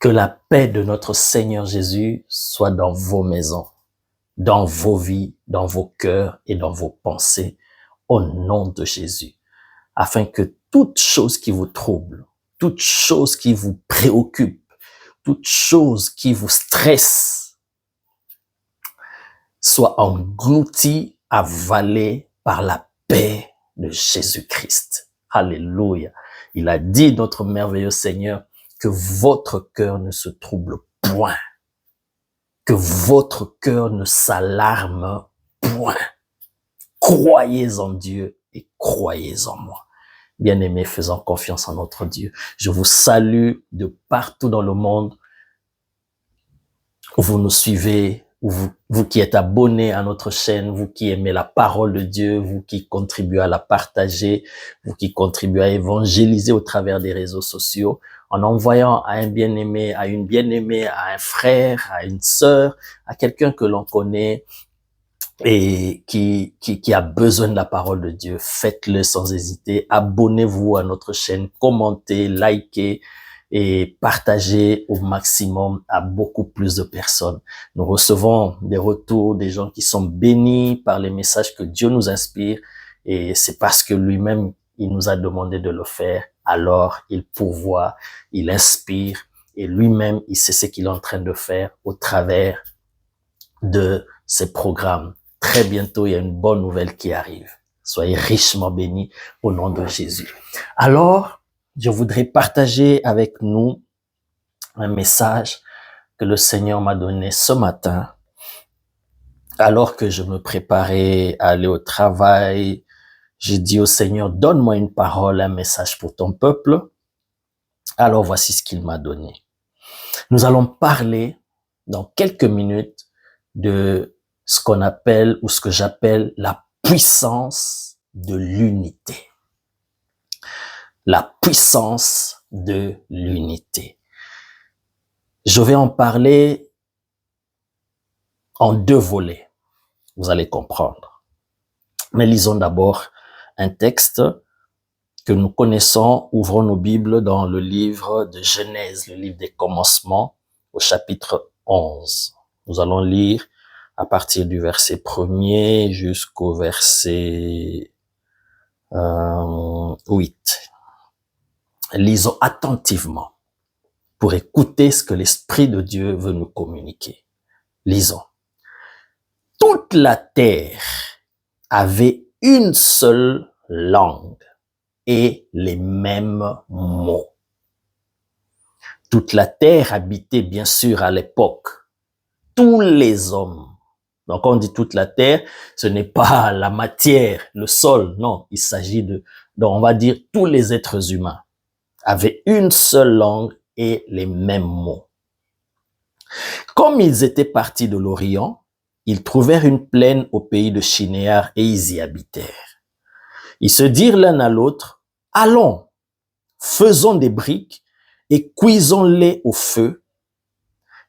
Que la paix de notre Seigneur Jésus soit dans vos maisons, dans vos vies, dans vos cœurs et dans vos pensées, au nom de Jésus, afin que toute chose qui vous trouble, toute chose qui vous préoccupe, toute chose qui vous stresse, soit engloutie, avalée par la paix de Jésus-Christ. Alléluia. Il a dit, notre merveilleux Seigneur, que votre cœur ne se trouble point, que votre cœur ne s'alarme point. Croyez en Dieu et croyez en moi. Bien-aimés, faisons confiance en notre Dieu. Je vous salue de partout dans le monde où vous nous suivez, où vous qui êtes abonnés à notre chaîne, vous qui aimez la parole de Dieu, vous qui contribuez à la partager, vous qui contribuez à évangéliser au travers des réseaux sociaux, en envoyant à un bien-aimé, à une bien-aimée, à un frère, à une sœur, à quelqu'un que l'on connaît et qui a besoin de la parole de Dieu. Faites-le sans hésiter. Abonnez-vous à notre chaîne, commentez, likez et partagez au maximum à beaucoup plus de personnes. Nous recevons des retours des gens qui sont bénis par les messages que Dieu nous inspire et c'est parce que lui-même, il nous a demandé de le faire. Alors, il pourvoit, il inspire et lui-même, il sait ce qu'il est en train de faire au travers de ses programmes. Très bientôt, il y a une bonne nouvelle qui arrive. Soyez richement bénis au nom de Jésus. Alors, je voudrais partager avec nous un message que le Seigneur m'a donné ce matin alors que je me préparais à aller au travail. J'ai dit au Seigneur, donne-moi une parole, un message pour ton peuple. Alors voici ce qu'il m'a donné. Nous allons parler dans quelques minutes de ce qu'on appelle ou ce que j'appelle la puissance de l'unité. La puissance de l'unité. Je vais en parler en deux volets. Vous allez comprendre. Mais lisons d'abord un texte que nous connaissons. Ouvrons nos Bibles dans le livre de Genèse, le livre des commencements, au chapitre 11. Nous allons lire à partir du verset 1er jusqu'au verset 8. Lisons attentivement pour écouter ce que l'Esprit de Dieu veut nous communiquer. Lisons. Toute la terre avait une seule langue et les mêmes mots. Toute la terre habitait bien sûr à l'époque tous les hommes. Donc quand on dit toute la terre, ce n'est pas la matière, le sol, non, il s'agit de, donc on va dire tous les êtres humains avaient une seule langue et les mêmes mots. Comme ils étaient partis de l'Orient, ils trouvèrent une plaine au pays de Shinéar et ils y habitèrent. Ils se dirent l'un à l'autre, allons, faisons des briques et cuisons-les au feu.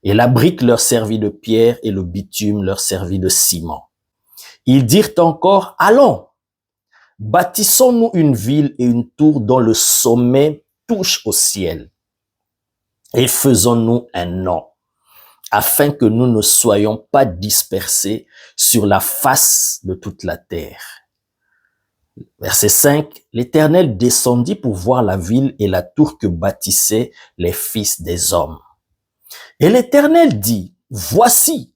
Et la brique leur servit de pierre et le bitume leur servit de ciment. Ils dirent encore, allons, bâtissons-nous une ville et une tour dont le sommet touche au ciel. Et faisons-nous un nom, afin que nous ne soyons pas dispersés sur la face de toute la terre. Verset 5, l'Éternel descendit pour voir la ville et la tour que bâtissaient les fils des hommes. Et l'Éternel dit, voici,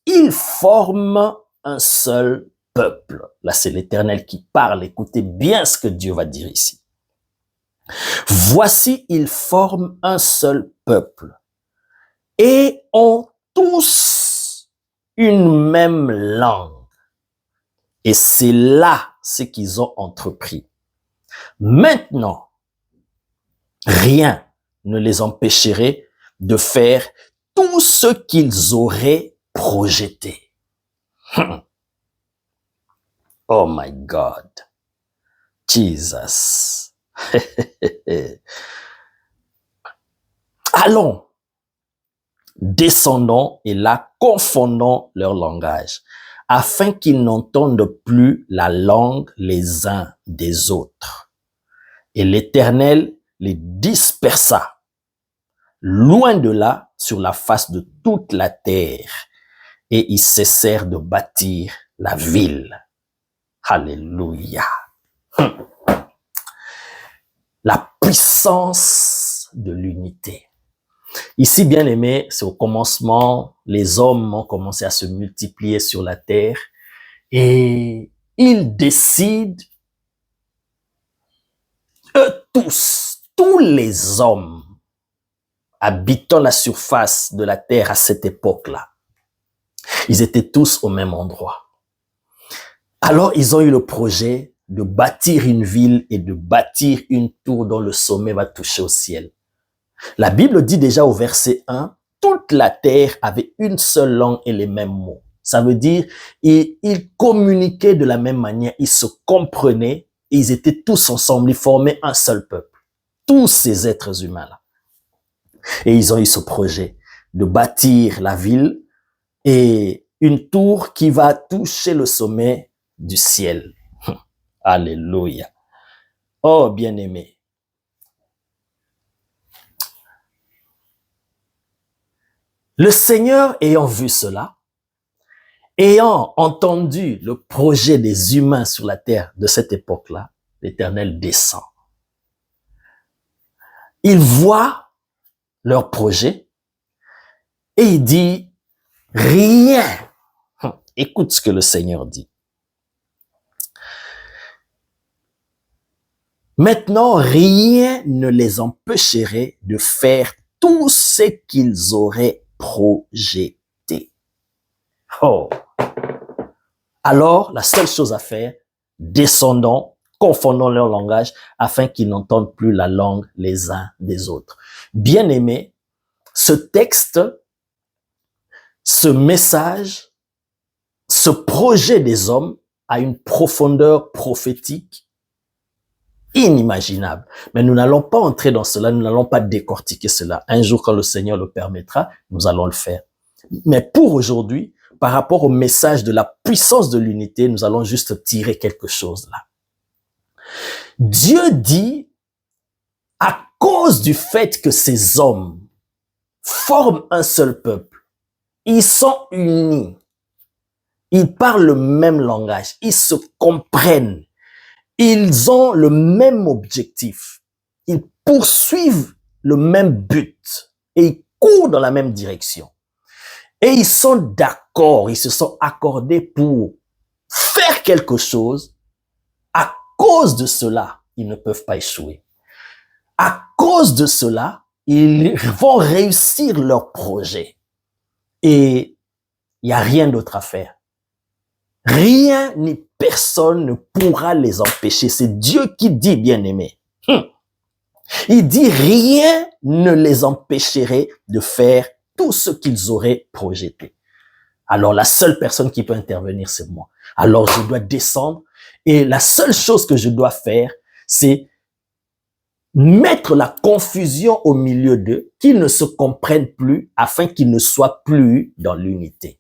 ils forment un seul peuple. Là, c'est l'Éternel qui parle. Écoutez bien ce que Dieu va dire ici. Voici, ils forment un seul peuple et ont tous une même langue. Et c'est là ce qu'ils ont entrepris. Maintenant, rien ne les empêcherait de faire tout ce qu'ils auraient projeté. Oh my God. Jesus. Allons, descendons et là confondons leur langage, afin qu'ils n'entendent plus la langue les uns des autres. Et l'Éternel les dispersa loin de là, sur la face de toute la terre, et ils cessèrent de bâtir la ville. Alléluia. La puissance de l'unité. Ici, bien aimé, c'est au commencement, les hommes ont commencé à se multiplier sur la terre et ils décident, eux tous les hommes habitant la surface de la terre à cette époque-là, ils étaient tous au même endroit. Alors, ils ont eu le projet de bâtir une ville et de bâtir une tour dont le sommet va toucher au ciel. La Bible dit déjà au verset 1, toute la terre avait une seule langue et les mêmes mots. Ça veut dire, ils communiquaient de la même manière, ils se comprenaient et ils étaient tous ensemble, ils formaient un seul peuple. Tous ces êtres humains-là. Et ils ont eu ce projet de bâtir la ville et une tour qui va toucher le sommet du ciel. Alléluia. Oh, bien-aimé. Le Seigneur ayant vu cela, ayant entendu le projet des humains sur la terre de cette époque-là, l'Éternel descend. Il voit leur projet et il dit rien. Écoute ce que le Seigneur dit. Maintenant, rien ne les empêcherait de faire tout ce qu'ils auraient projeté. Oh. Alors, la seule chose à faire, descendons, confondons leur langage afin qu'ils n'entendent plus la langue les uns des autres. Bien-aimés, ce texte, ce message, ce projet des hommes a une profondeur prophétique inimaginable. Mais nous n'allons pas entrer dans cela, nous n'allons pas décortiquer cela. Un jour, quand le Seigneur le permettra, nous allons le faire. Mais pour aujourd'hui, par rapport au message de la puissance de l'unité, nous allons juste tirer quelque chose là. Dieu dit, à cause du fait que ces hommes forment un seul peuple, ils sont unis, ils parlent le même langage, ils se comprennent, ils ont le même objectif, ils poursuivent le même but et ils courent dans la même direction. Et ils sont d'accord, ils se sont accordés pour faire quelque chose. À cause de cela, ils ne peuvent pas échouer. À cause de cela, ils vont réussir leur projet. Et il n'y a rien d'autre à faire. Rien ni personne ne pourra les empêcher. C'est Dieu qui dit, bien-aimé. Il dit, rien ne les empêcherait de faire tout ce qu'ils auraient projeté. Alors, la seule personne qui peut intervenir, c'est moi. Alors, je dois descendre et la seule chose que je dois faire, c'est mettre la confusion au milieu d'eux, qu'ils ne se comprennent plus afin qu'ils ne soient plus dans l'unité.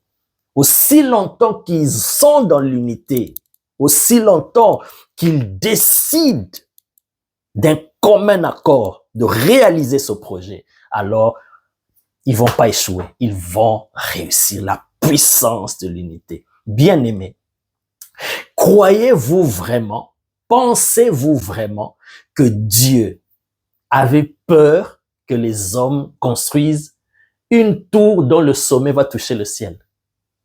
Aussi longtemps qu'ils sont dans l'unité, aussi longtemps qu'ils décident d'un commun accord de réaliser ce projet, alors ils vont pas échouer, ils vont réussir la puissance de l'unité. Bien-aimés, croyez-vous vraiment, pensez-vous vraiment que Dieu avait peur que les hommes construisent une tour dont le sommet va toucher le ciel?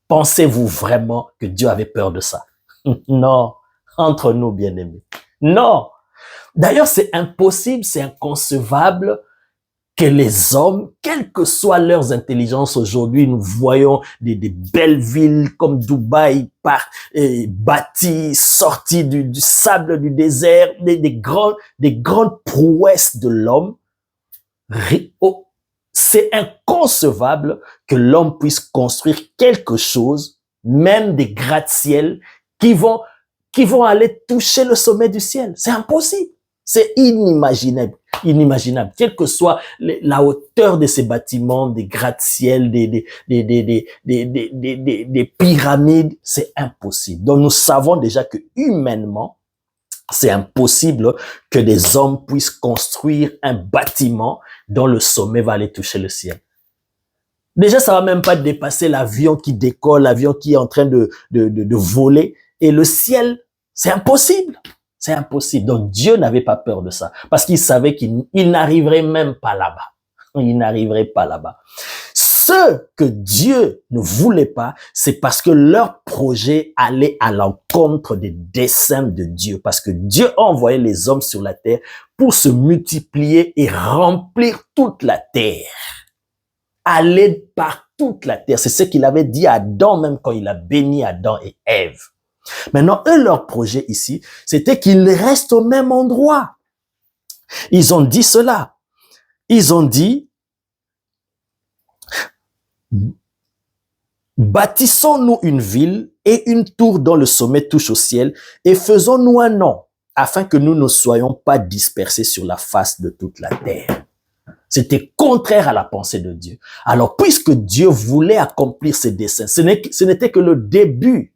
Pensez-vous vraiment que Dieu avait peur de ça? Non, entre nous, bien-aimés. Non. D'ailleurs, c'est impossible, c'est inconcevable que les hommes, quelle que soit leurs intelligences aujourd'hui, nous voyons des belles villes comme Dubaï bâties, sorties du sable du désert, des grandes prouesses de l'homme. C'est inconcevable que l'homme puisse construire quelque chose, même des gratte-ciel, qui vont aller toucher le sommet du ciel. C'est impossible. C'est inimaginable. Inimaginable. Quelle que soit la hauteur de ces bâtiments, des gratte-ciel, des pyramides, c'est impossible. Donc nous savons déjà que humainement, C'est impossible que des hommes puissent construire un bâtiment dont le sommet va aller toucher le ciel. Déjà, ça va même pas dépasser l'avion qui décolle, l'avion qui est en train de voler. Et le ciel, c'est impossible. C'est impossible. Donc Dieu n'avait pas peur de ça. Parce qu'il savait qu'il n'arriverait même pas là-bas. Il n'arriverait pas là-bas. Ce que Dieu ne voulait pas, c'est parce que leur projet allait à l'encontre des desseins de Dieu. Parce que Dieu a envoyé les hommes sur la terre pour se multiplier et remplir toute la terre. Aller par toute la terre. C'est ce qu'il avait dit à Adam, même quand il a béni Adam et Ève. Maintenant, eux, leur projet ici, c'était qu'ils restent au même endroit. Ils ont dit cela. Ils ont dit, bâtissons-nous une ville et une tour dont le sommet touche au ciel et faisons-nous un nom afin que nous ne soyons pas dispersés sur la face de toute la terre. C'était contraire à la pensée de Dieu. Alors, puisque Dieu voulait accomplir ses desseins, ce n'était que le début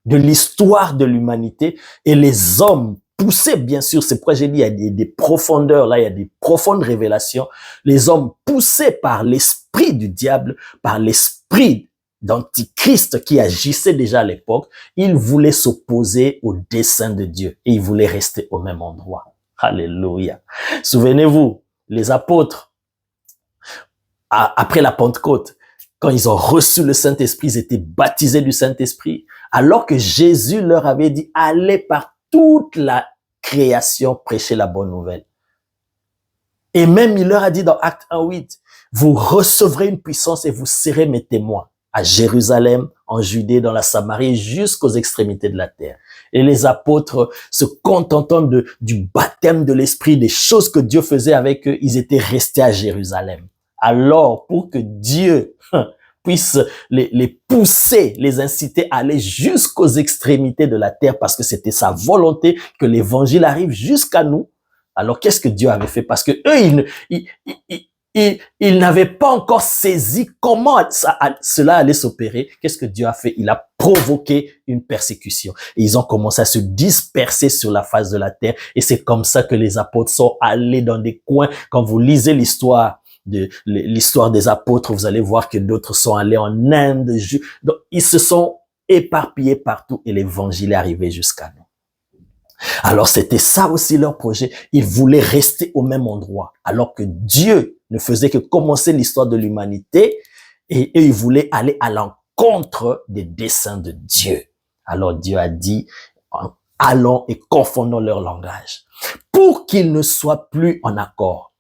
de l'histoire de l'humanité et les hommes poussés, bien sûr, c'est pourquoi j'ai dit, il y a des profondeurs, là, il y a des profondes révélations. Les hommes poussés par l'esprit du diable, par l'esprit d'Antichrist qui agissait déjà à l'époque, ils voulaient s'opposer au dessein de Dieu et ils voulaient rester au même endroit. Alléluia. Souvenez-vous, les apôtres, après la Pentecôte, quand ils ont reçu le Saint-Esprit, ils étaient baptisés du Saint-Esprit, alors que Jésus leur avait dit, allez par toute la création prêcher la bonne nouvelle. Et même il leur a dit dans Acte 1:8, vous recevrez une puissance et vous serez mes témoins à Jérusalem, en Judée, dans la Samarie, jusqu'aux extrémités de la terre. Et les apôtres, se contentant du baptême de l'Esprit, des choses que Dieu faisait avec eux, ils étaient restés à Jérusalem. Alors, pour que Dieu puisse les pousser, les inciter à aller jusqu'aux extrémités de la terre, parce que c'était sa volonté que l'évangile arrive jusqu'à nous. Alors, qu'est-ce que Dieu avait fait? Parce que eux, ils n'avaient pas encore saisi comment cela allait s'opérer. Qu'est-ce que Dieu a fait? Il a provoqué une persécution. Et ils ont commencé à se disperser sur la face de la terre. Et c'est comme ça que les apôtres sont allés dans des coins. Quand vous lisez l'histoire des apôtres, vous allez voir que d'autres sont allés en Inde. Donc, ils se sont éparpillés partout et l'évangile est arrivé jusqu'à nous. Alors, c'était ça aussi leur projet. Ils voulaient rester au même endroit, alors que Dieu ne faisait que commencer l'histoire de l'humanité et ils voulaient aller à l'encontre des desseins de Dieu. Alors, Dieu a dit, allons et confondons leur langage pour qu'ils ne soient plus en accord.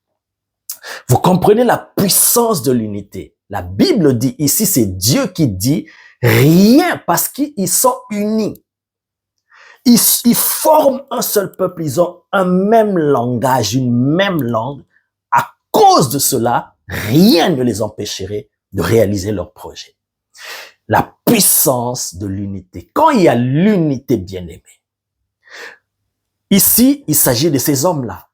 Vous comprenez la puissance de l'unité. La Bible dit ici, c'est Dieu qui dit rien parce qu'ils sont unis. Ils forment un seul peuple, ils ont un même langage, une même langue. À cause de cela, rien ne les empêcherait de réaliser leur projet. La puissance de l'unité. Quand il y a l'unité, bien-aimée, ici, il s'agit de ces hommes-là.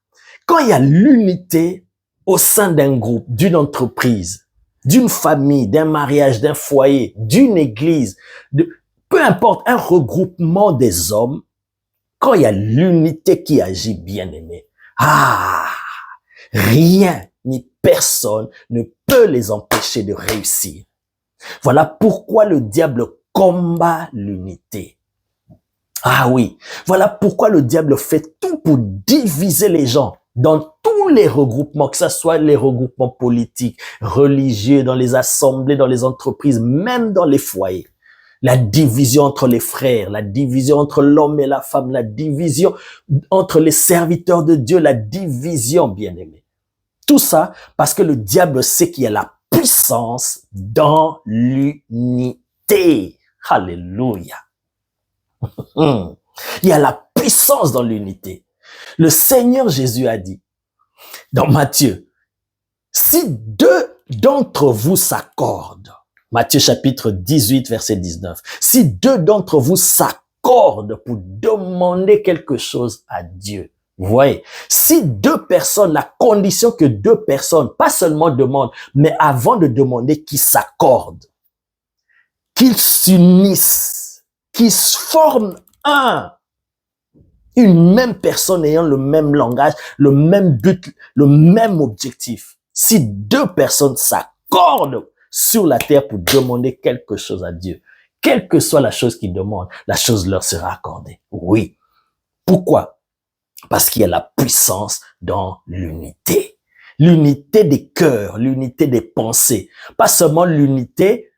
Quand il y a l'unité au sein d'un groupe, d'une entreprise, d'une famille, d'un mariage, d'un foyer, d'une église, peu importe, un regroupement des hommes, quand il y a l'unité qui agit, bien-aimé, rien ni personne ne peut les empêcher de réussir. Voilà pourquoi le diable combat l'unité. Ah oui, voilà pourquoi le diable fait tout pour diviser les gens dans tous les regroupements, que ce soit les regroupements politiques, religieux, dans les assemblées, dans les entreprises, même dans les foyers. La division entre les frères, la division entre l'homme et la femme, la division entre les serviteurs de Dieu, la division, bien-aimée. Tout ça parce que le diable sait qu'il y a la puissance dans l'unité. Alléluia. Il y a la puissance dans l'unité. Le Seigneur Jésus a dit dans Matthieu, si deux d'entre vous s'accordent, Matthieu chapitre 18, verset 19. Si deux d'entre vous s'accordent pour demander quelque chose à Dieu, vous voyez, si deux personnes, la condition que deux personnes, pas seulement demandent, mais avant de demander, qu'ils s'accordent, qu'ils s'unissent, qu'ils forment un. Une même personne ayant le même langage, le même but, le même objectif. Si deux personnes s'accordent sur la terre pour demander quelque chose à Dieu, quelle que soit la chose qu'ils demandent, la chose leur sera accordée. Oui. Pourquoi? Parce qu'il y a la puissance dans l'unité. L'unité des cœurs, l'unité des pensées. Pas seulement l'unité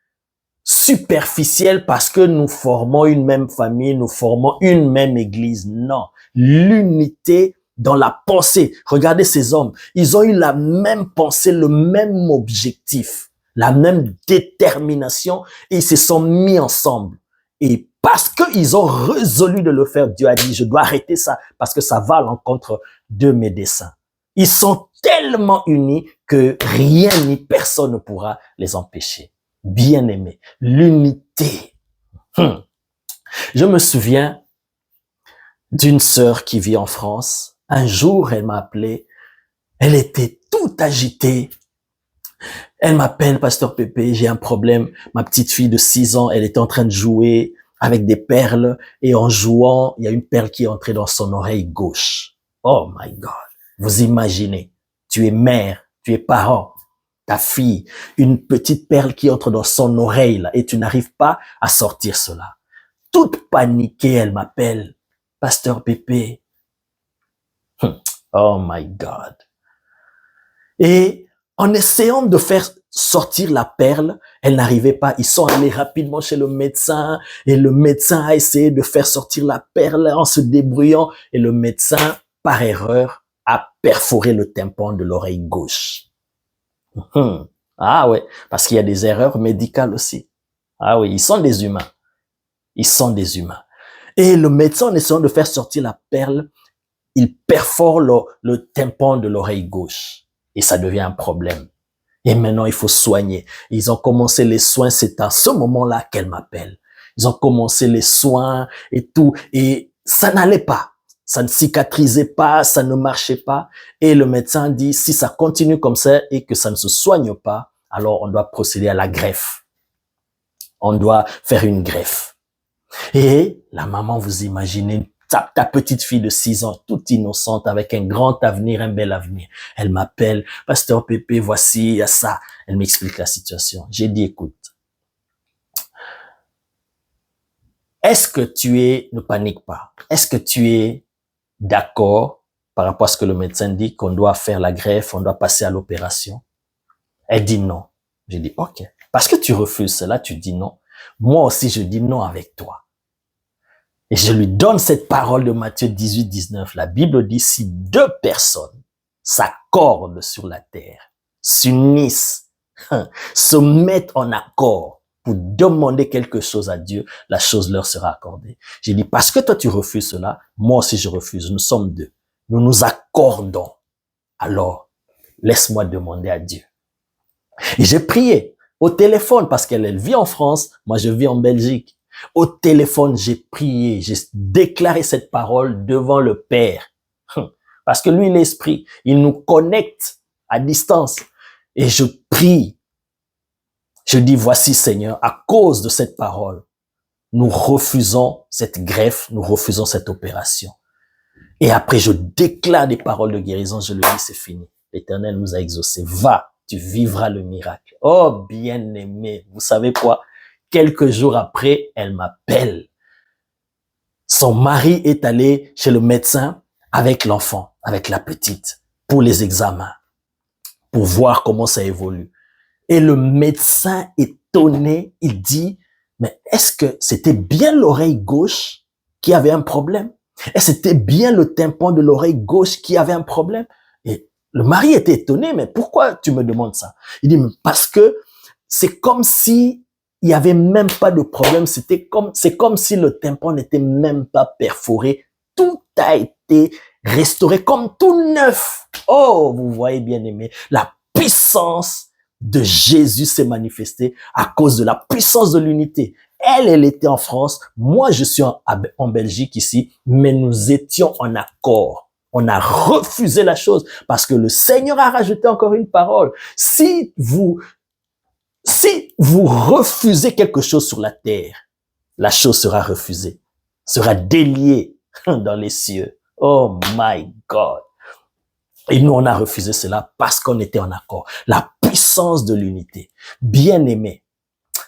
superficielle parce que nous formons une même famille, nous formons une même église. Non. L'unité dans la pensée. Regardez ces hommes. Ils ont eu la même pensée, le même objectif, la même détermination et ils se sont mis ensemble. Et parce qu'ils ont résolu de le faire, Dieu a dit, je dois arrêter ça parce que ça va à l'encontre de mes desseins. Ils sont tellement unis que rien ni personne ne pourra les empêcher. Bien-aimés, l'unité. Je me souviens d'une sœur qui vit en France. Un jour, elle m'a appelé. Elle était toute agitée. Elle m'appelle, Pasteur Pépé, j'ai un problème. Ma petite fille de 6 ans, elle était en train de jouer avec des perles. Et en jouant, il y a une perle qui est entrée dans son oreille gauche. Oh my God. Vous imaginez, tu es mère, tu es parent, ta fille, une petite perle qui entre dans son oreille là, et tu n'arrives pas à sortir cela. Toute paniquée, elle m'appelle, Pasteur Pépé. Oh my God. Et en essayant de faire sortir la perle, elle n'arrivait pas. Ils sont allés rapidement chez le médecin et le médecin a essayé de faire sortir la perle en se débrouillant et le médecin, par erreur, a perforé le tympan de l'oreille gauche. Ah ouais, parce qu'il y a des erreurs médicales aussi. Ah oui, ils sont des humains. Ils sont des humains. Et le médecin, en essayant de faire sortir la perle, il perfore le tympan de l'oreille gauche. Et ça devient un problème. Et maintenant, il faut soigner. Ils ont commencé les soins. C'est à ce moment-là qu'elle m'appelle. Ils ont commencé les soins et tout. Et ça n'allait pas. Ça ne cicatrisait pas, ça ne marchait pas. Et le médecin dit, si ça continue comme ça et que ça ne se soigne pas, alors on doit procéder à la greffe. On doit faire une greffe. Et la maman, vous imaginez, ta petite fille de 6 ans, toute innocente, avec un grand avenir, un bel avenir. Elle m'appelle, Pasteur Pépé, voici, il y a ça. Elle m'explique la situation. J'ai dit, écoute, est-ce que ne panique pas, est-ce que tu es d'accord par rapport à ce que le médecin dit, qu'on doit faire la greffe, on doit passer à l'opération? Elle dit non. J'ai dit, ok. Parce que tu refuses cela, tu dis non. Moi aussi, je dis non avec toi. Et je lui donne cette parole de Matthieu 18, 19. La Bible dit, si 2 personnes s'accordent sur la terre, s'unissent, se mettent en accord pour demander quelque chose à Dieu, la chose leur sera accordée. J'ai dit, parce que toi tu refuses cela, moi aussi je refuse. Nous sommes 2. Nous nous accordons. Alors, laisse-moi demander à Dieu. Et j'ai prié au téléphone parce qu'elle vit en France, moi je vis en Belgique. Au téléphone, j'ai prié, j'ai déclaré cette parole devant le Père. Parce que lui, l'Esprit, il nous connecte à distance. Et je prie. Je dis, voici Seigneur, à cause de cette parole, nous refusons cette greffe, nous refusons cette opération. Et après, je déclare des paroles de guérison, je le dis, c'est fini. L'Éternel nous a exaucés. Va, tu vivras le miracle. Oh, bien-aimé, vous savez quoi? Quelques jours après, elle m'appelle. Son mari est allé chez le médecin avec l'enfant, avec la petite, pour les examens, pour voir comment ça évolue. Et le médecin, étonné, il dit, mais est-ce que c'était bien l'oreille gauche qui avait un problème? Est-ce que c'était bien le tympan de l'oreille gauche qui avait un problème? Et le mari était étonné, mais pourquoi tu me demandes ça? Il dit, parce que c'est comme si il y avait même pas de problème. C'est comme si le tympan n'était même pas perforé. Tout a été restauré comme tout neuf. Oh, vous voyez, bien aimé, la puissance de Jésus s'est manifestée à cause de la puissance de l'unité. Elle était en France. Moi, je suis en Belgique ici, mais nous étions en accord. On a refusé la chose parce que le Seigneur a rajouté encore une parole. Si vous refusez quelque chose sur la terre, la chose sera refusée, sera déliée dans les cieux. Oh my God. Et nous, on a refusé cela parce qu'on était en accord. La puissance de l'unité. Bien-aimés,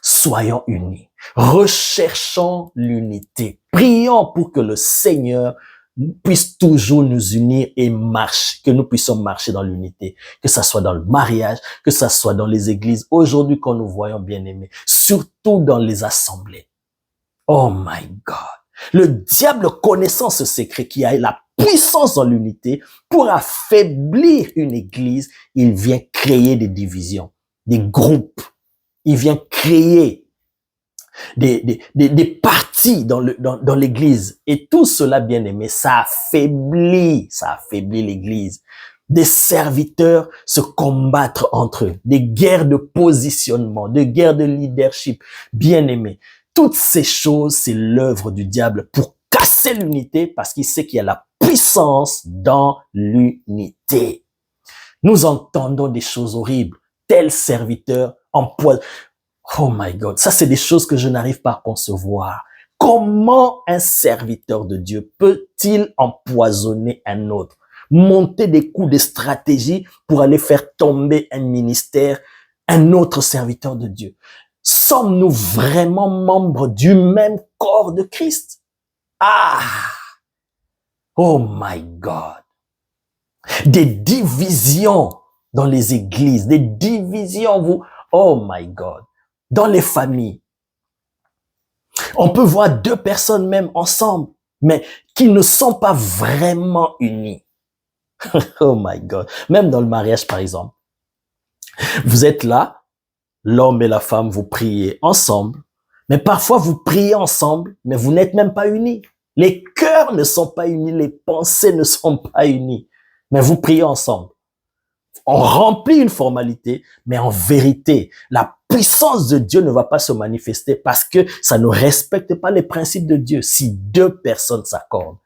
soyons unis. Recherchons l'unité. Prions pour que le Seigneur puisse toujours nous unir et marcher, que nous puissions marcher dans l'unité, que ça soit dans le mariage, que ça soit dans les églises. Aujourd'hui, quand nous voyons, bien-aimés, surtout dans les assemblées. Oh my God. Le diable, connaissant ce secret qui a la puissance dans l'unité, pour affaiblir une église, il vient créer des divisions, des groupes. Il vient créer des partis dans l'église. Et tout cela, bien aimé, ça affaiblit l'église. Des serviteurs se combattre entre eux, des guerres de positionnement, des guerres de leadership. Bien aimé, toutes ces choses, c'est l'œuvre du diable pour casser l'unité parce qu'il sait qu'il y a la puissance dans l'unité. Nous entendons des choses horribles. Tel serviteur empoisonne. Oh my God, ça c'est des choses que je n'arrive pas à concevoir. Comment un serviteur de Dieu peut-il empoisonner un autre? Monter des coups de stratégie pour aller faire tomber un ministère, un autre serviteur de Dieu. Sommes-nous vraiment membres du même corps de Christ? Ah! Oh my God! Des divisions dans les églises, des divisions, oh my God! Dans les familles. On peut voir deux personnes même ensemble, mais qui ne sont pas vraiment unies. Oh my God! Même dans le mariage, par exemple. Vous êtes là, l'homme et la femme, vous priez ensemble, mais parfois vous priez ensemble, mais vous n'êtes même pas unis. Les cœurs ne sont pas unis, les pensées ne sont pas unies, mais vous priez ensemble. On remplit une formalité, mais en vérité, la puissance de Dieu ne va pas se manifester parce que ça ne respecte pas les principes de Dieu. Si deux personnes s'accordent,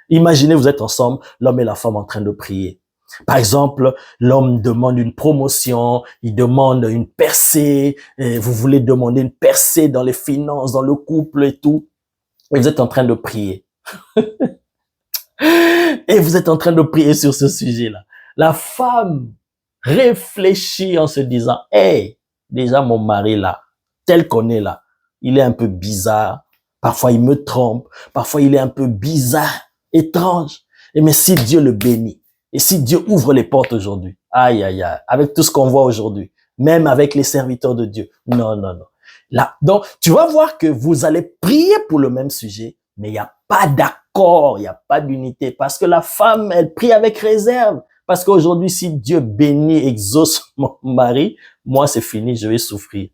imaginez, vous êtes ensemble, l'homme et la femme en train de prier. Par exemple, l'homme demande une promotion, il demande une percée, et vous voulez demander une percée dans les finances, dans le couple et tout, et vous êtes en train de prier. Et vous êtes en train de prier sur ce sujet-là. La femme réfléchit en se disant, hey, déjà mon mari là, tel qu'on est là, il est un peu bizarre, parfois il me trompe, parfois il est un peu bizarre, étrange, et mais si Dieu le bénit, et si Dieu ouvre les portes aujourd'hui, aïe, aïe, aïe, avec tout ce qu'on voit aujourd'hui, même avec les serviteurs de Dieu, non, non, non. Là, donc, tu vas voir que vous allez prier pour le même sujet, mais il n'y a pas d'accord, il n'y a pas d'unité, parce que la femme, elle prie avec réserve, parce qu'aujourd'hui, si Dieu bénit, exauce mon mari, moi, c'est fini, je vais souffrir.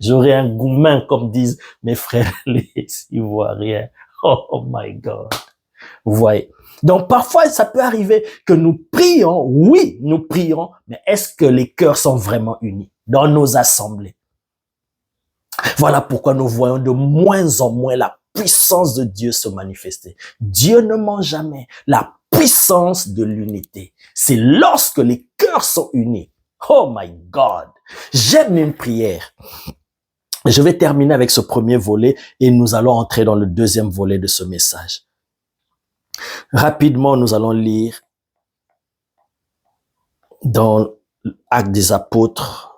J'aurai un goumin, comme disent mes frères les Ivoiriens. Oh my God. Vous voyez. Donc, parfois, ça peut arriver que nous prions, oui, nous prions, mais est-ce que les cœurs sont vraiment unis dans nos assemblées? Voilà pourquoi nous voyons de moins en moins la puissance de Dieu se manifester. Dieu ne ment jamais. La puissance de l'unité, c'est lorsque les cœurs sont unis. Oh my God! J'aime une prière. Je vais terminer avec ce premier volet et nous allons entrer dans le deuxième volet de ce message. Rapidement, nous allons lire dans Actes des Apôtres.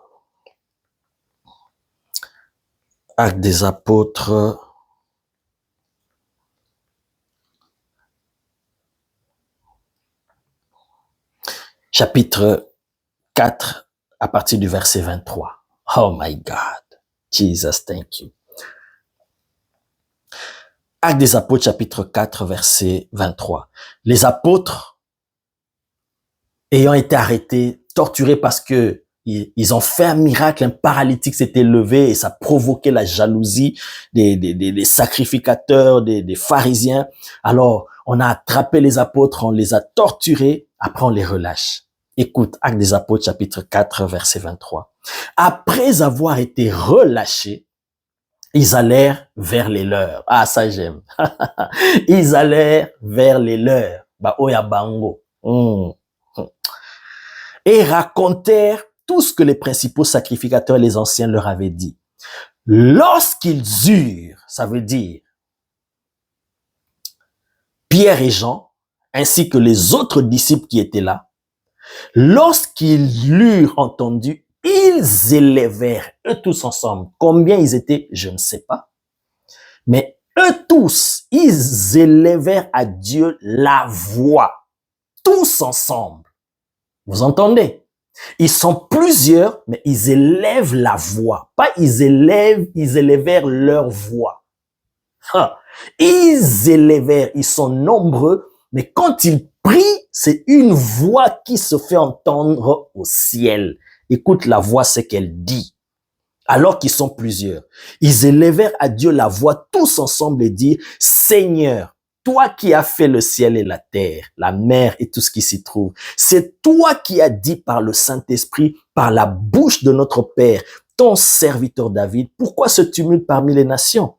Actes des Apôtres. Chapitre 4, à partir du verset 23. Oh my God. Jesus, thank you. Actes des Apôtres, chapitre 4, verset 23. Les apôtres, ayant été arrêtés, torturés parce que ils ont fait un miracle, un paralytique s'était levé et ça provoquait la jalousie des sacrificateurs, des pharisiens. Alors, on a attrapé les apôtres, on les a torturés, après on les relâche. Écoute, Actes des Apôtres, chapitre 4, verset 23. Après avoir été relâchés, ils allèrent vers les leurs. Ah, ça j'aime. Ils allèrent vers les leurs. Bah, oya bango. Et racontèrent tout ce que les principaux sacrificateurs et les anciens leur avaient dit. Lorsqu'ils eurent, ça veut dire, Pierre et Jean, ainsi que les autres disciples qui étaient là, lorsqu'ils l'eurent entendu, ils élevèrent, eux tous ensemble. Combien ils étaient, je ne sais pas. Mais eux tous, ils élevèrent à Dieu la voix. Tous ensemble. Vous entendez? Ils sont plusieurs, mais ils élèvent la voix. Pas ils élevèrent leur voix. Ils élevèrent, ils sont nombreux, mais quand ils prient, c'est une voix qui se fait entendre au ciel. Écoute la voix, ce qu'elle dit. Alors qu'ils sont plusieurs, ils élevèrent à Dieu la voix tous ensemble et dirent, Seigneur, toi qui as fait le ciel et la terre, la mer et tout ce qui s'y trouve, c'est toi qui as dit par le Saint-Esprit, par la bouche de notre Père, ton serviteur David, pourquoi ce tumulte parmi les nations?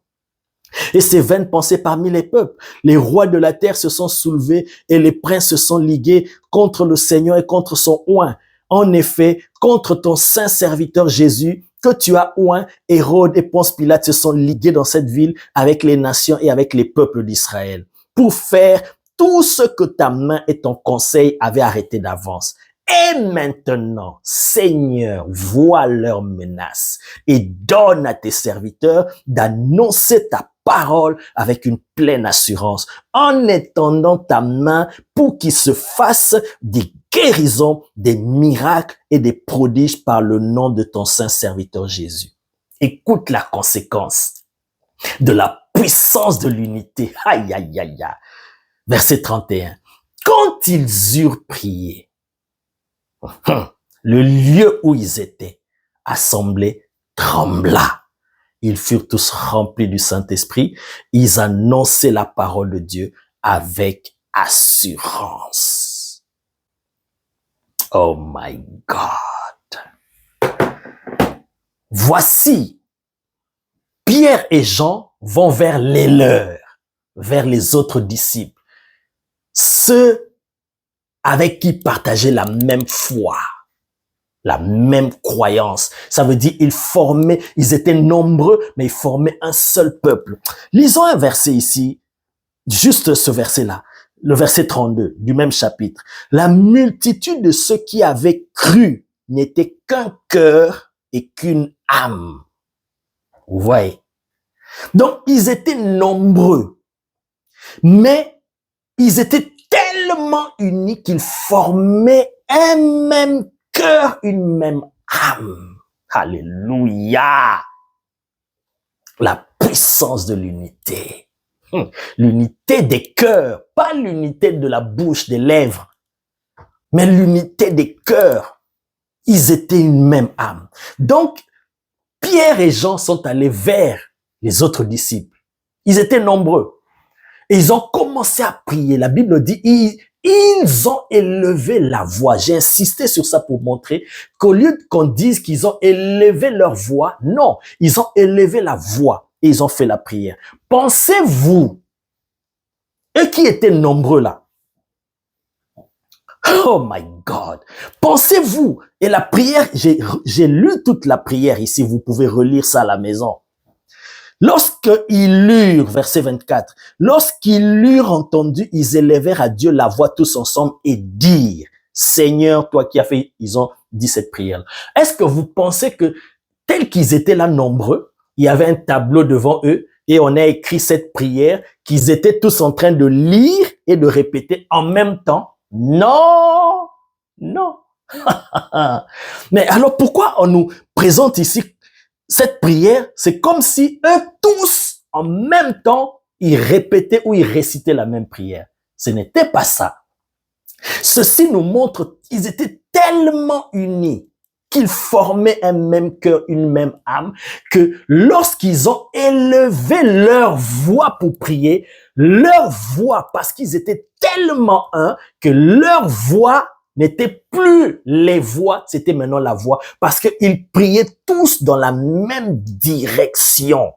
Et ces vaines pensées parmi les peuples. Les rois de la terre se sont soulevés et les princes se sont ligués contre le Seigneur et contre son oint. En effet, contre ton saint serviteur Jésus, que tu as oint, Hérode et Ponce Pilate se sont ligués dans cette ville avec les nations et avec les peuples d'Israël pour faire tout ce que ta main et ton conseil avaient arrêté d'avance. Et maintenant, Seigneur, vois leurs menaces et donne à tes serviteurs d'annoncer ta parole avec une pleine assurance, en étendant ta main pour qu'il se fasse des guérisons, des miracles et des prodiges par le nom de ton saint serviteur Jésus. Écoute la conséquence de la puissance de l'unité. Aïe, aïe, aïe, aïe. Verset 31. Quand ils eurent prié, le lieu où ils étaient assemblés trembla. Ils furent tous remplis du Saint-Esprit. Ils annonçaient la parole de Dieu avec assurance. Oh my God. Voici, Pierre et Jean vont vers les leurs, vers les autres disciples, ceux avec qui partageaient la même foi, la même croyance. Ça veut dire ils étaient nombreux, mais ils formaient un seul peuple. Lisons un verset ici, juste ce verset-là, le verset 32 du même chapitre. La multitude de ceux qui avaient cru n'était qu'un cœur et qu'une âme. Vous voyez? Donc, ils étaient nombreux, mais ils étaient tellement unis qu'ils formaient un même cœur, une même âme. Alléluia. La puissance de l'unité. L'unité des cœurs, pas l'unité de la bouche, des lèvres, mais l'unité des cœurs. Ils étaient une même âme. Donc, Pierre et Jean sont allés vers les autres disciples. Ils étaient nombreux. Et ils ont commencé à prier. La Bible dit, ils ont élevé la voix. J'ai insisté sur ça pour montrer qu'au lieu qu'on dise qu'ils ont élevé leur voix, non, ils ont élevé la voix et ils ont fait la prière. Pensez-vous, eux qui étaient nombreux là, oh my God, pensez-vous, et la prière, j'ai lu toute la prière ici, vous pouvez relire ça à la maison. Lorsqu'ils l'eurent, verset 24, lorsqu'ils l'eurent entendu, ils élevèrent à Dieu la voix tous ensemble et dirent, Seigneur, toi qui as fait, ils ont dit cette prière. Est-ce que vous pensez que, tels qu'ils étaient là nombreux, il y avait un tableau devant eux et on a écrit cette prière qu'ils étaient tous en train de lire et de répéter en même temps? Non, non. Mais alors pourquoi on nous présente ici cette prière? C'est comme si eux tous, en même temps, ils répétaient ou ils récitaient la même prière. Ce n'était pas ça. Ceci nous montre qu'ils étaient tellement unis qu'ils formaient un même cœur, une même âme, que lorsqu'ils ont élevé leur voix pour prier, leur voix, parce qu'ils étaient tellement un, que leur voix n'était plus les voix, c'était maintenant la voix, parce qu'ils priaient tous dans la même direction.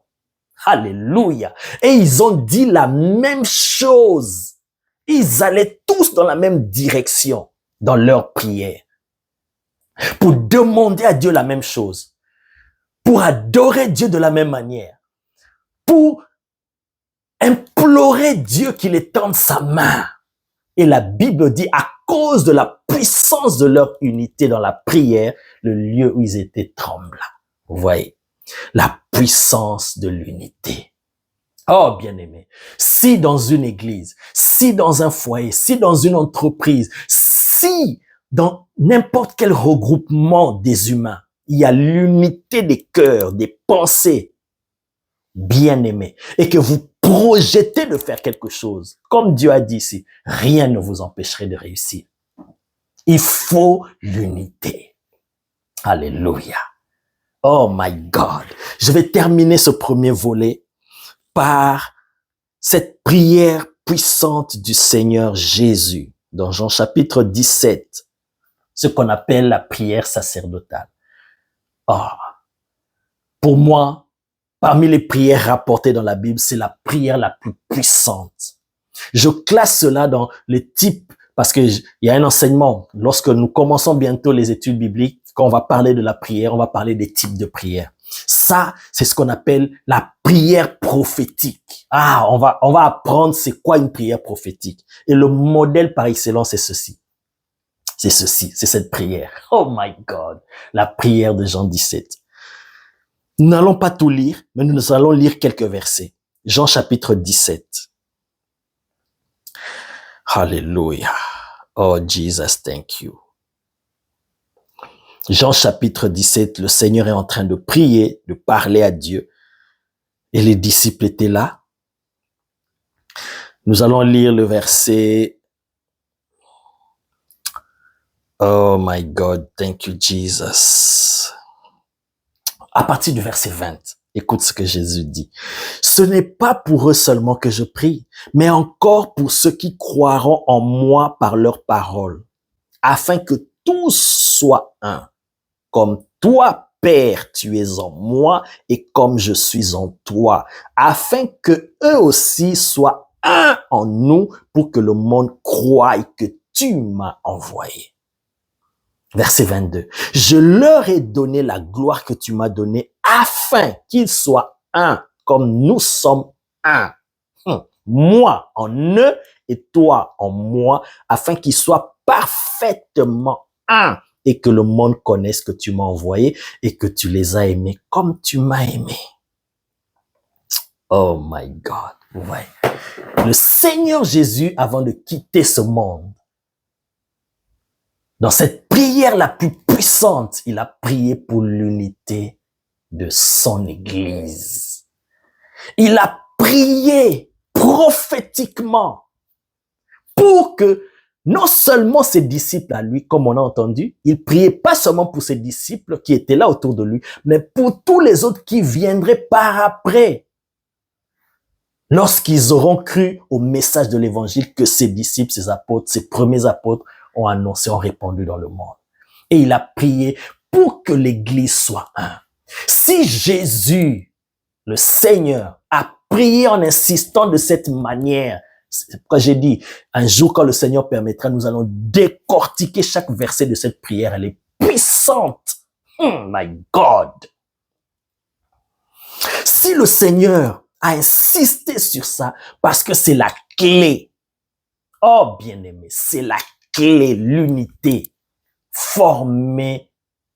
Alléluia. Et ils ont dit la même chose. Ils allaient tous dans la même direction dans leur prière, pour demander à Dieu la même chose, pour adorer Dieu de la même manière, pour imploraient Dieu qu'il étende sa main. Et la Bible dit, à cause de la puissance de leur unité dans la prière, le lieu où ils étaient trembla. Vous voyez, la puissance de l'unité. Oh, bien-aimé, si dans une église, si dans un foyer, si dans une entreprise, si dans n'importe quel regroupement des humains, il y a l'unité des cœurs, des pensées, bien-aimés, et que vous projetez de faire quelque chose, comme Dieu a dit ici, rien ne vous empêcherait de réussir. Il faut l'unité. Alléluia. Oh my God. Je vais terminer ce premier volet par cette prière puissante du Seigneur Jésus dans Jean chapitre 17, ce qu'on appelle la prière sacerdotale. Oh, pour moi, parmi les prières rapportées dans la Bible, c'est la prière la plus puissante. Je classe cela dans les types, parce que il y a un enseignement. Lorsque nous commençons bientôt les études bibliques, quand on va parler de la prière, on va parler des types de prières. Ça, c'est ce qu'on appelle la prière prophétique. Ah, on va apprendre c'est quoi une prière prophétique. Et le modèle par excellence, c'est ceci. C'est ceci, c'est cette prière. Oh my God, la prière de Jean 17. Nous n'allons pas tout lire, mais nous allons lire quelques versets. Jean chapitre 17. Hallelujah. Oh Jesus, thank you. Jean chapitre 17, le Seigneur est en train de prier, de parler à Dieu. Et les disciples étaient là. Nous allons lire le verset. Oh my God, thank you Jesus. À partir du verset 20, écoute ce que Jésus dit. Ce n'est pas pour eux seulement que je prie, mais encore pour ceux qui croiront en moi par leur parole, afin que tous soient un. Comme toi, Père, tu es en moi et comme je suis en toi, afin que eux aussi soient un en nous pour que le monde croie que tu m'as envoyé. Verset 22. Je leur ai donné la gloire que tu m'as donnée afin qu'ils soient un comme nous sommes un. Moi en eux et toi en moi, afin qu'ils soient parfaitement un. Et que le monde connaisse que tu m'as envoyé et que tu les as aimés comme tu m'as aimé. Oh my God. Vous voyez, le Seigneur Jésus, avant de quitter ce monde, dans cette prière la plus puissante, il a prié pour l'unité de son Église. Il a prié prophétiquement pour que non seulement ses disciples à lui, comme on a entendu, il priait pas seulement pour ses disciples qui étaient là autour de lui, mais pour tous les autres qui viendraient par après. Lorsqu'ils auront cru au message de l'évangile que ses disciples, ses apôtres, ses premiers apôtres ont annoncé, ont répandu dans le monde. Et il a prié pour que l'Église soit un. Si Jésus, le Seigneur, a prié en insistant de cette manière, c'est pourquoi j'ai dit, un jour quand le Seigneur permettra, nous allons décortiquer chaque verset de cette prière. Elle est puissante. My God. Si le Seigneur a insisté sur ça, parce que c'est la clé. Oh, bien-aimé, c'est la clé, l'unité. Former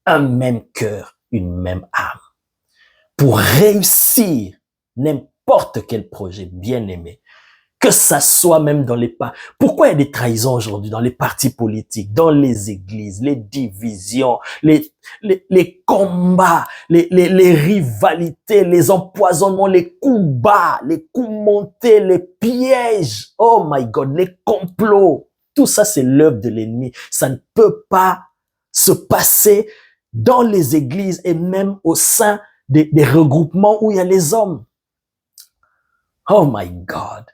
un même cœur, une même âme. Pour réussir n'importe quel projet, bien-aimé, que ça soit même dans les pas. Pourquoi il y a des trahisons aujourd'hui dans les partis politiques, dans les églises, les divisions, les combats, les rivalités, les empoisonnements, les coups bas, les coups montés, les pièges. Oh my God, les complots. Tout ça, c'est l'œuvre de l'ennemi. Ça ne peut pas se passer dans les églises et même au sein des regroupements où il y a les hommes. Oh my God.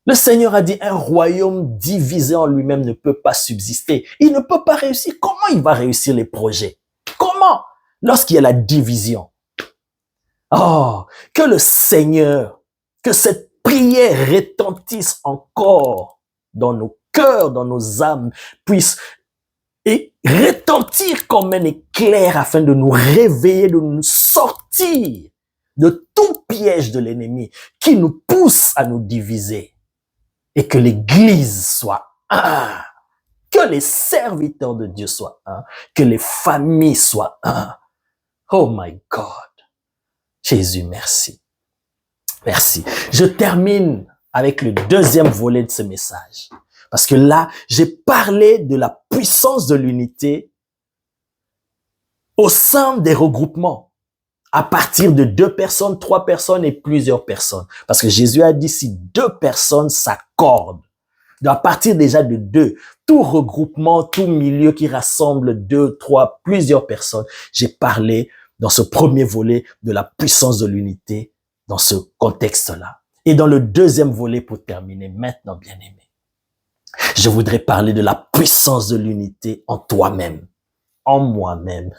Le Seigneur a dit, un royaume divisé en lui-même ne peut pas subsister. Il ne peut pas réussir. Comment il va réussir les projets? Comment? Lorsqu'il y a la division. Oh, que le Seigneur, que cette prière retentisse encore dans nos cœurs, dans nos âmes, puisse et retentir comme un éclair afin de nous réveiller, de nous sortir de tout piège de l'ennemi qui nous pousse à nous diviser et que l'Église soit un, que les serviteurs de Dieu soient un, que les familles soient un. Oh my God. Jésus, merci. Merci. Je termine avec le deuxième volet de ce message. Parce que là, j'ai parlé de la puissance de l'unité au sein des regroupements. À partir de 2 personnes, 3 personnes et plusieurs personnes. Parce que Jésus a dit si 2 personnes s'accordent, à partir déjà de 2, tout regroupement, tout milieu qui rassemble 2, 3, plusieurs personnes, j'ai parlé dans ce premier volet de la puissance de l'unité dans ce contexte-là. Et dans le deuxième volet, pour terminer maintenant, bien-aimé, je voudrais parler de la puissance de l'unité en toi-même. En moi-même.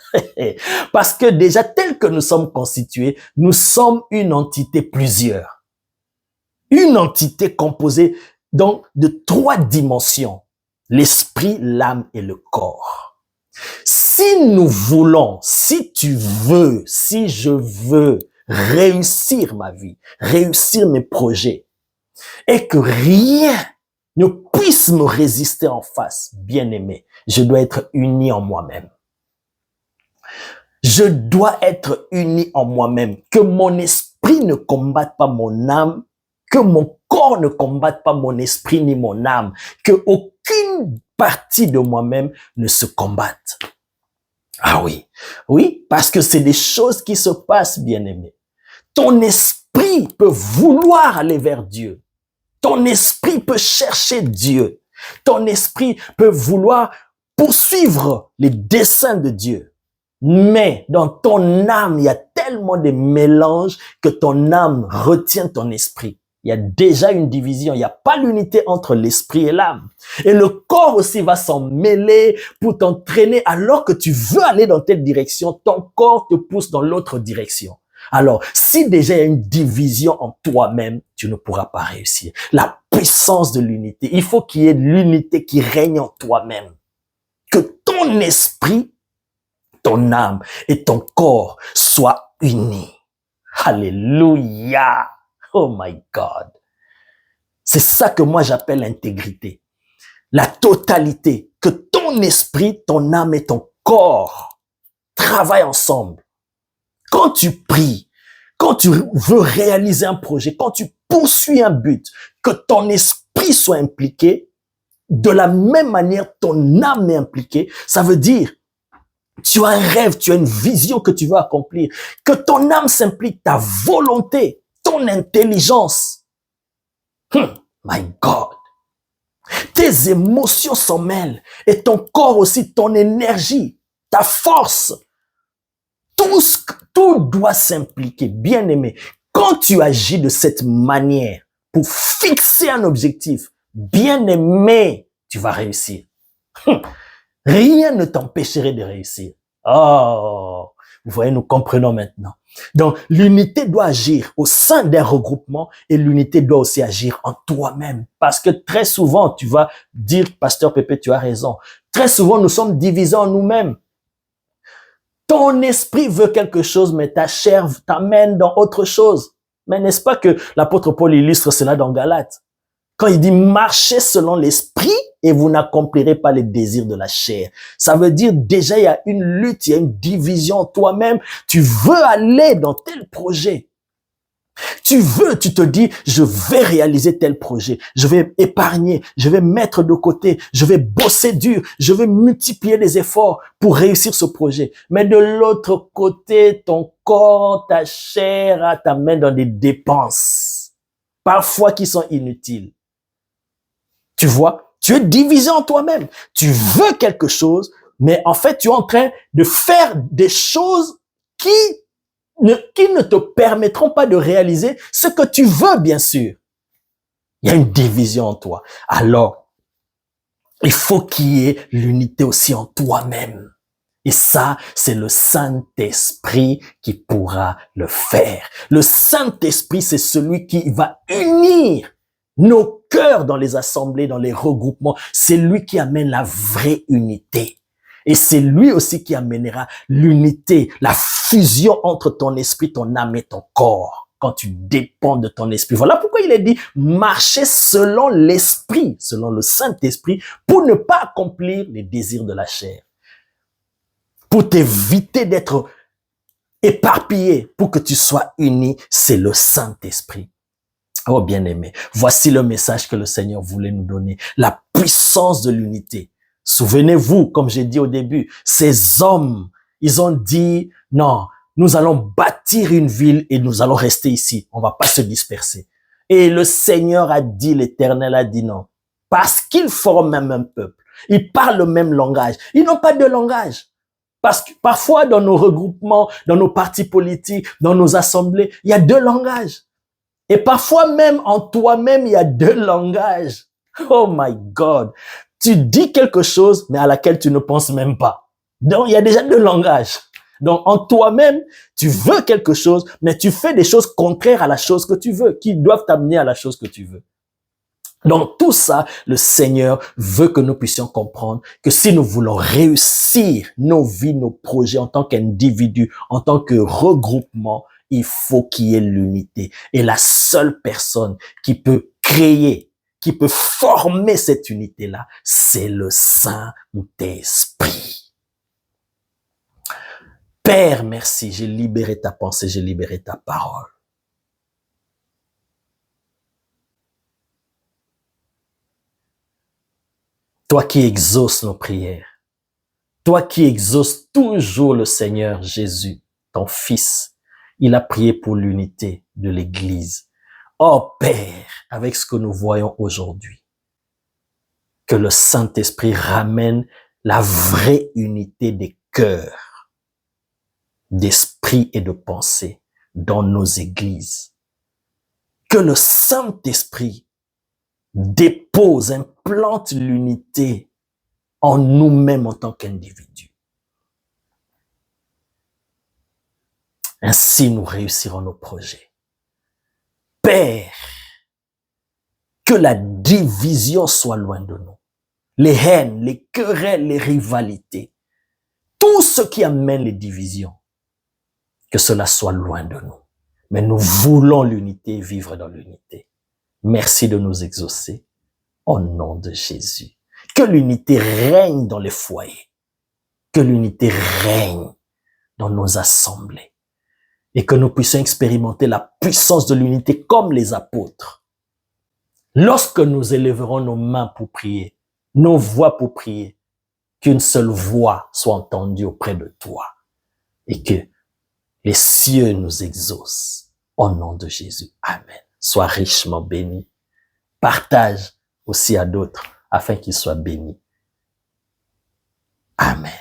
Parce que déjà, tel que nous sommes constitués, nous sommes une entité plusieurs. Une entité composée donc de 3 dimensions. L'esprit, l'âme et le corps. Si nous voulons, si tu veux, si je veux réussir ma vie, réussir mes projets, et que rien ne puisse me résister en face, bien-aimé, je dois être uni en moi-même. Je dois être uni en moi-même, que mon esprit ne combatte pas mon âme, que mon corps ne combatte pas mon esprit ni mon âme, que aucune partie de moi-même ne se combatte. Ah oui, oui, parce que c'est des choses qui se passent, bien-aimé. Ton esprit peut vouloir aller vers Dieu. Ton esprit peut chercher Dieu. Ton esprit peut vouloir poursuivre les desseins de Dieu. Mais dans ton âme, il y a tellement de mélanges que ton âme retient ton esprit. Il y a déjà une division. Il n'y a pas l'unité entre l'esprit et l'âme. Et le corps aussi va s'en mêler pour t'entraîner. Alors que tu veux aller dans telle direction, ton corps te pousse dans l'autre direction. Alors, si déjà il y a une division en toi-même, tu ne pourras pas réussir. La puissance de l'unité. Il faut qu'il y ait l'unité qui règne en toi-même. Que ton esprit, ton âme et ton corps soient unis. Alléluia. Oh my God. C'est ça que moi j'appelle l'intégrité. La totalité. Que ton esprit, ton âme et ton corps travaillent ensemble. Quand tu pries, quand tu veux réaliser un projet, quand tu poursuis un but, que ton esprit soit impliqué, de la même manière ton âme est impliquée, ça veut dire tu as un rêve, tu as une vision que tu veux accomplir, que ton âme s'implique, ta volonté, ton intelligence. My God. Tes émotions s'en mêlent et ton corps aussi, ton énergie, ta force. Tout doit s'impliquer, bien aimé. Quand tu agis de cette manière pour fixer un objectif, bien aimé, tu vas réussir. Rien ne t'empêcherait de réussir. Oh, vous voyez, nous comprenons maintenant. Donc, l'unité doit agir au sein d'un regroupement et l'unité doit aussi agir en toi-même. Parce que très souvent, tu vas dire, Pasteur Pépé, tu as raison. Très souvent, nous sommes divisés en nous-mêmes. Ton esprit veut quelque chose, mais ta chair t'amène dans autre chose. Mais n'est-ce pas que l'apôtre Paul illustre cela dans Galates? Quand il dit marchez selon l'esprit et vous n'accomplirez pas les désirs de la chair. Ça veut dire déjà il y a une lutte, il y a une division toi-même. Tu veux aller dans tel projet. Tu te dis, je vais réaliser tel projet, je vais épargner, je vais mettre de côté, je vais bosser dur, je vais multiplier les efforts pour réussir ce projet. Mais de l'autre côté, ton corps, ta chair t'amène dans des dépenses, parfois qui sont inutiles. Tu vois, tu es divisé en toi-même. Tu veux quelque chose, mais en fait, tu es en train de faire des choses qui ne te permettront pas de réaliser ce que tu veux, bien sûr. Il y a une division en toi. Alors, il faut qu'il y ait l'unité aussi en toi-même. Et ça, c'est le Saint-Esprit qui pourra le faire. Le Saint-Esprit, c'est celui qui va unir nos cœurs dans les assemblées, dans les regroupements. C'est lui qui amène la vraie unité. Et c'est lui aussi qui amènera l'unité, la fusion entre ton esprit, ton âme et ton corps, quand tu dépends de ton esprit. Voilà pourquoi il est dit, marcher selon l'esprit, selon le Saint-Esprit, pour ne pas accomplir les désirs de la chair. Pour t'éviter d'être éparpillé, pour que tu sois uni, c'est le Saint-Esprit. Oh bien-aimé, voici le message que le Seigneur voulait nous donner, la puissance de l'unité. Souvenez-vous, comme j'ai dit au début, ces hommes, ils ont dit, non, nous allons bâtir une ville et nous allons rester ici. On va pas se disperser. Et le Seigneur a dit, l'Éternel a dit non. Parce qu'ils forment même un peuple. Ils parlent le même langage. Ils n'ont pas de langage. Parce que parfois, dans nos regroupements, dans nos partis politiques, dans nos assemblées, il y a deux langages. Et parfois même, en toi-même, il y a deux langages. Oh my God! Tu dis quelque chose, mais à laquelle tu ne penses même pas. Donc, il y a déjà deux langages. Donc, en toi-même, tu veux quelque chose, mais tu fais des choses contraires à la chose que tu veux, qui doivent t'amener à la chose que tu veux. Donc, tout ça, le Seigneur veut que nous puissions comprendre que si nous voulons réussir nos vies, nos projets en tant qu'individus, en tant que regroupement, il faut qu'il y ait l'unité. Et la seule personne qui peut créer, qui peut former cette unité-là, c'est le Saint-Esprit. Père, merci, j'ai libéré ta pensée, j'ai libéré ta parole. Toi qui exauces nos prières, toi qui exauces toujours le Seigneur Jésus, ton Fils, il a prié pour l'unité de l'Église. Oh Père, avec ce que nous voyons aujourd'hui, que le Saint-Esprit ramène la vraie unité des cœurs, d'esprit et de pensée dans nos églises. Que le Saint-Esprit dépose, implante l'unité en nous-mêmes en tant qu'individus. Ainsi, nous réussirons nos projets. Père, que la division soit loin de nous. Les haines, les querelles, les rivalités, tout ce qui amène les divisions, que cela soit loin de nous. Mais nous voulons l'unité, vivre dans l'unité. Merci de nous exaucer au nom de Jésus. Que l'unité règne dans les foyers. Que l'unité règne dans nos assemblées. Et que nous puissions expérimenter la puissance de l'unité comme les apôtres. Lorsque nous élèverons nos mains pour prier, nos voix pour prier, qu'une seule voix soit entendue auprès de toi. Et que les cieux nous exaucent. Au nom de Jésus. Amen. Sois richement béni. Partage aussi à d'autres afin qu'ils soient bénis. Amen.